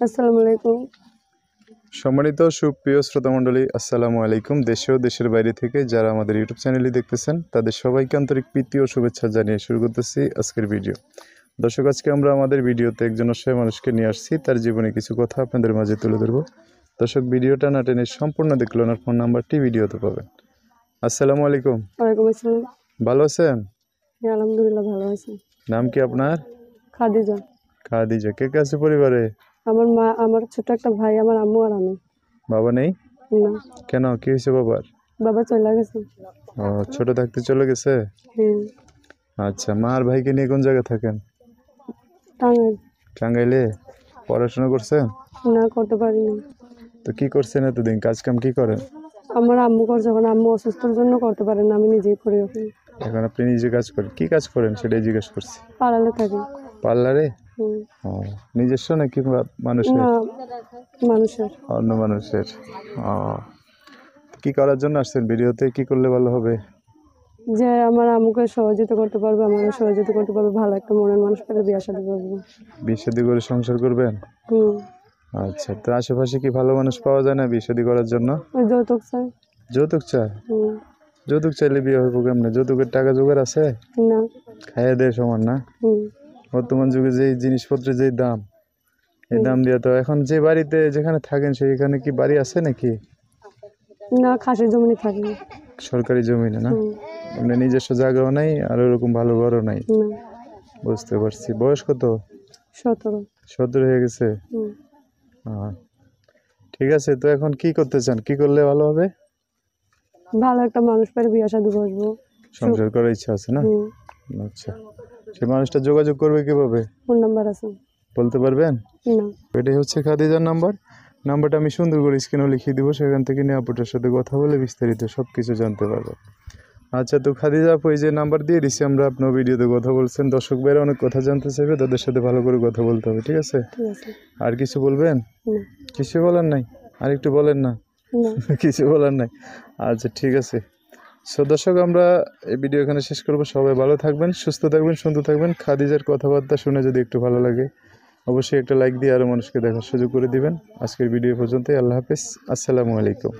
আসসালামু আলাইকুম। সম্মানিত সুপ্রিয় শ্রোতামণ্ডলী, আসসালামু আলাইকুম। দেশে ও দেশের বাইরে থেকে যারা আমাদের ইউটিউব চ্যানেলটি দেখতেছেন তাদের সবাইকে আন্তরিক প্রীতি ও শুভেচ্ছা জানিয়ে শুরু করতেছি আজকের ভিডিও। দর্শক, আজকে আমরা আমাদের ভিডিওতে একজন অসহায় মানুষকে নিয়ে আসছি, তার জীবনে কিছু কথা আপনাদের মাঝে তুলে ধরবো। দর্শক, ভিডিওটা না টেনে সম্পূর্ণ দেখলে ওনার ফোন নাম্বারটি ভিডিওতে পাবেন। আসসালামু আলাইকুম। ওয়ালাইকুম আসসালাম। ভালো আছেন? হ্যাঁ, আলহামদুলিল্লাহ ভালো আছি। নাম কি আপনার? খাদিজা। খাদিজা। কে কে আছে পরিবারে? আমার মা, আমার ছোট একটা ভাই, আমার আম্মু আর আমি। বাবা নেই? না, কেন, কি হয়েছে বাবার? বাবা চলে গেছে। ও, ছোট থাকতে চলে গেছে? হ্যাঁ। আচ্ছা, মা আর ভাইকে নিয়ে কোন জায়গায় থাকেন? টাঙ্গাইল। টাঙ্গাইলে? পড়াশোনা করছেন? না, করতে পারিনি। তো কি করছেন এতদিন, কাজ কাম কি করেন? আমার আম্মু করছে, যখন আম্মু অসুস্থর জন্য করতে পারেন না, আমি নিজেই করি এখন। এখন আপনি নিজে কাজ করেন? কি কাজ করেন সেটাই জিজ্ঞেস করছি। পাড়ালে থাকি। পার্লারে? হুম। ও, নিজস্ব নাকি মানুষের? না, মানুষের। অন্য মানুষের। ও, কি করার জন্য আসছেন ভিডিওতে? কি করলে ভালো হবে? যে আমার আম্মুকে সহযোগিতা করতে পারবে, আমাকে সহযোগিতা করতে পারবে, ভালো একটা মনের মানুষ পেলে বিয়ে শাদী করবো। বিয়ে শাদী করে সংসার করবেন? হুম। আচ্ছা, তো আশেপাশে কি ভালো মানুষ পাওয়া যায় না বিয়ে শাদী করার জন্য? ওই যৌতুক চাই। যৌতুক চায়? হুম। যৌতুক চাইলে বিয়ে হইব কেমনে? যৌতুকের টাকা জোগাড় আছে? না। খাইয়ে দেয় সমান না? হুম। বর্তমান যুগে যেই জিনিসপত্রের যেই দাম, এই দাম দিয়ে তো এখন যে বাড়িতে যেখানে থাকেন সেখানে কি বাড়ি আছে নাকি? না, খাসের জমি থাকি। সরকারি জমিনে না? হুম। এমনি নিজস্ব জায়গাও নাই আর ওরকম ভালো ঘরও নাই? না। বুঝতে পারছি। বয়স কত? 17। 17 হয়ে গেছে? হুম। আহ, ঠিক আছে, তো এখন কি করতে চান? কি করলে ভালো হবে? ভালো একটা মানুষ পেলে বিয়ে শাদী বসবো। সংসার করার ইচ্ছা আছে না? হুম। আচ্ছা, সে মানুষটা যোগাযোগ করবে কিভাবে, ফোন নাম্বার আছে? বলতে পারবেন? না। এটাই হচ্ছে খাদিজার নাম্বারটা আমি সুন্দর করে স্ক্রিনেও লিখিয়ে দিব, সেখান থেকে নিয়ে আপুটার সাথে কথা বলে বিস্তারিত সব কিছু জানতে পারবো। আচ্ছা, তো খাদিজা আপু, এই যে নাম্বার দিয়ে দিচ্ছি আমরা, আপনার ভিডিওতে কথা বলছেন, দর্শক ভাইরা অনেক কথা জানতে চাইবে, তাদের সাথে ভালো করে কথা বলতে হবে, ঠিক আছে? ঠিক আছে। আর কিছু বলবেন? না। কিছু বলার নাই? আর একটু বলেন না। না। কিছু বলার নাই? আচ্ছা, ঠিক আছে। সো দর্শক, আমরা এই ভিডিও এখানে শেষ করব। সবাই ভালো থাকবেন, সুস্থ থাকবেন, সুন্দর থাকবেন। খাদিজার কথাবার্তা শুনে যদি একটু ভালো লাগে অবশ্যই একটা লাইক দিয়ে আরও মানুষকে দেখার সুযোগ করে দিবেন। আজকের ভিডিও পর্যন্তই। আল্লাহ হাফেজ। আসসালামু আলাইকুম।